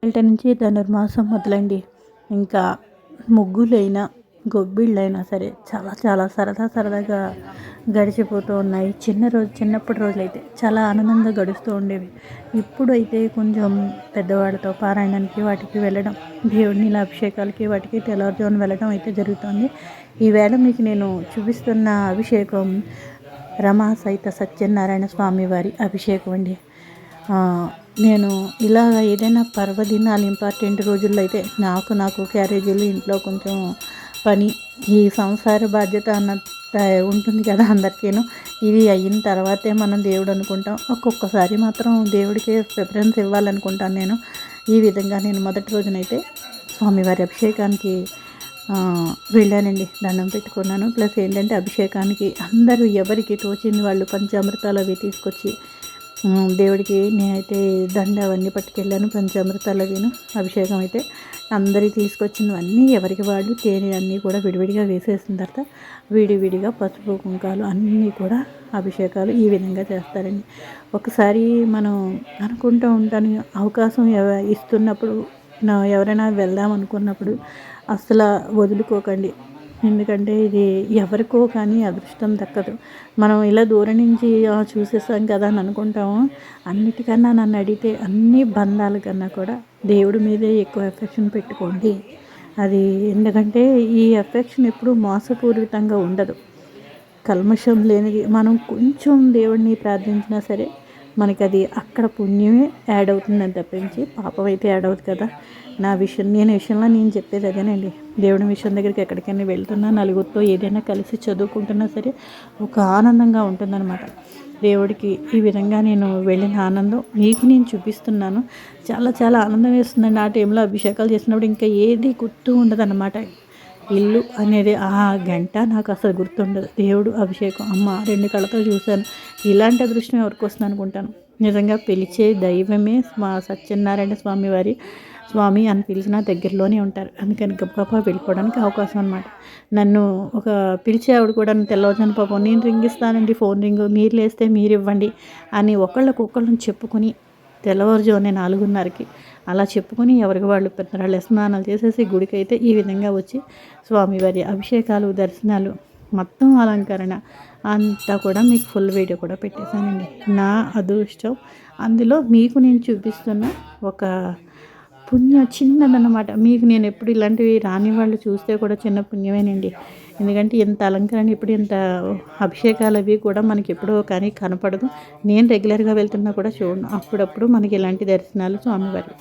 బయట నుంచి ధనుర్మాసం మొదలండి. ఇంకా ముగ్గులైనా గొబ్బిళ్ళైనా సరే చాలా చాలా సరదాగా గడిచిపోతూ ఉన్నాయి. చిన్నప్పటి రోజులైతే చాలా ఆనందంగా గడుస్తూ ఉండేవి. ఇప్పుడైతే కొంచెం పెద్దవాళ్ళతో పారాయణానికి వాటికి వెళ్ళడం, దేవుడి అభిషేకాలకి వాటికి తెల్లవారుజామున వెళ్ళడం అయితే జరుగుతుంది. ఈవేళ మీకు నేను చూపిస్తున్న అభిషేకం రమా సహిత సత్యనారాయణ స్వామి వారి అభిషేకం అండి. నేను ఇలా ఏదైనా పర్వదినాలు ఇంపార్టెంట్ రోజుల్లో అయితే నాకు క్యారేజీలు ఇంట్లో కొంచెం పని, ఈ సంసార బాధ్యత అన్నంత ఉంటుంది కదా అందరికీను. ఇవి అయిన తర్వాతే మనం దేవుడు అనుకుంటాం. ఒక్కొక్కసారి మాత్రం దేవుడికి ప్రిఫరెన్స్ ఇవ్వాలనుకుంటాను నేను. ఈ విధంగా నేను మొదటి రోజునైతే స్వామివారి అభిషేకానికి వెళ్ళానండి. దండం పెట్టుకున్నాను. ప్లస్ ఏంటంటే అభిషేకానికి అందరూ ఎవరికి తోచింది వాళ్ళు పంచామృతాలు అవి తీసుకొచ్చి దేవుడికి నేనైతే దండ అవన్నీ పట్టుకెళ్ళాను. పంచామృతాలు అవిను అభిషేకం అయితే అందరికి తీసుకొచ్చినవన్నీ ఎవరికి వాళ్ళు తేనె అన్నీ కూడా విడివిడిగా వేసేసిన తర్వాత విడివిడిగా పసుపు కుంకాలు అన్నీ కూడా అభిషేకాలు ఈ విధంగా చేస్తారండి. ఒకసారి మనం అనుకుంటూ ఉంటాను, అవకాశం ఇస్తున్నప్పుడు ఎవరైనా వెళ్దాం అనుకున్నప్పుడు అసలు వదులుకోకండి. ఎందుకంటే ఇది ఎవరికో కానీ అదృష్టం దక్కదు. మనం ఇలా దూరం నుంచి చూసేసాం కదా అని అనుకుంటాము. అన్నిటికన్నా నన్ను అడిగితే అన్ని బంధాల కన్నా కూడా దేవుడి మీదే ఎక్కువ ఎఫెక్షన్ పెట్టుకోండి. అది ఎందుకంటే ఈ ఎఫెక్షన్ ఎప్పుడు మోసపూరితంగా ఉండదు, కల్మషం లేనిది. మనం కొంచెం దేవుడిని ప్రార్థించినా సరే మనకి అది అక్కడ పుణ్యమే యాడ్ అవుతుందని తప్పించి పాపం అయితే యాడ్ అవుతుంది కదా. విషయంలో నేను చెప్పేది అదేనండి. దేవుడి విషయం దగ్గరికి ఎక్కడికైనా వెళ్తున్నా, నలుగురితో ఏదైనా కలిసి చదువుకుంటున్నా సరే ఒక ఆనందంగా ఉంటుందన్నమాట. దేవుడికి ఈ విధంగా నేను వెళ్ళిన ఆనందం మీకు నేను చూపిస్తున్నాను. చాలా చాలా ఆనందం వేస్తుందండి. ఆ టైంలో అభిషేకాలు చేసినప్పుడు ఇంకా ఏది గుర్తు ఉండదన్నమాట. ఇల్లు అనేది ఆ గంట నాకు అసలు గుర్తుండదు. దేవుడు అభిషేకం అమ్మ 2 కళ్ళతో చూశాను. ఇలాంటి అదృష్టం ఎవరికి వస్తుంది అనుకుంటాను. నిజంగా పిలిచే దైవమే మా సత్యనారాయణ స్వామి వారి స్వామి అని పిలిచిన దగ్గరలోనే ఉంటారు. అందుకని గబగబా వెళ్ళిపోవడానికి అవకాశం అనమాట. నన్ను ఒక పిలిచే ఆవిడ కూడా తెల్లవారుజామున పాపం నేను రింగ్ ఇస్తానండి, ఫోన్ రింగ్ మీరు లేస్తే మీరు ఇవ్వండి అని ఒకళ్ళని చెప్పుకొని తెల్లవారుజామునే 4:30కి అలా చెప్పుకొని ఎవరికి వాళ్ళు పెద్దరాళ్ళ స్నానాలు చేసేసి గుడికి అయితే ఈ విధంగా వచ్చి స్వామివారి అభిషేకాలు, దర్శనాలు, మొత్తం అలంకరణ అంతా కూడా మీకు ఫుల్ వీడియో కూడా పెట్టేశానండి. నా అదృష్టం అందులో మీకు నేను చూపిస్తున్న ఒక పుణ్యం చిన్నదన్నమాట. మీకు నేను ఎప్పుడు ఇలాంటివి రాని వాళ్ళు చూస్తే కూడా చిన్న పుణ్యమేనండి. ఎందుకంటే ఇంత అలంకరణ ఇప్పుడు ఇంత అభిషేకాలు అవి కూడా మనకి ఎప్పుడో కానీ కనపడదు. నేను రెగ్యులర్గా వెళ్తున్నా కూడా చూడను. అప్పుడప్పుడు మనకి ఇలాంటి దర్శనాలు స్వామివారి